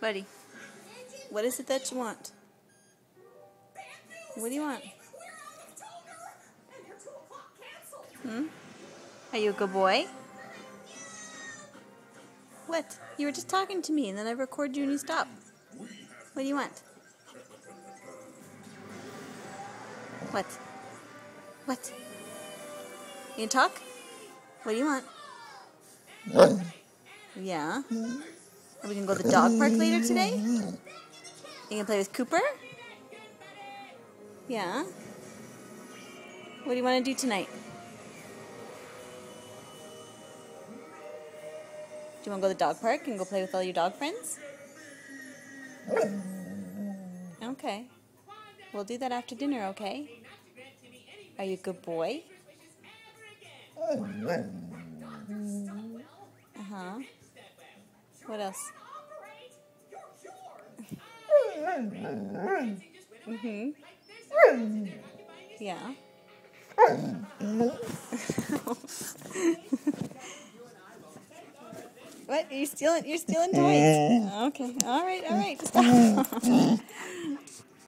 Buddy, what is it that you want? What do you want? Are you a good boy? What? You were just talking to me and then I record you and you stop. What do you want? What? What? You can talk? What do you want? Yeah? Are we going to go to the dog park later today? You going to play with Cooper? Yeah? What do you want to do tonight? Do you want to go to the dog park and go play with all your dog friends? Okay. We'll do that after dinner, okay? Are you a good boy? Uh-huh. What else? Mm-hmm. Yeah. What? You're stealing toys. Okay. All right. Stop.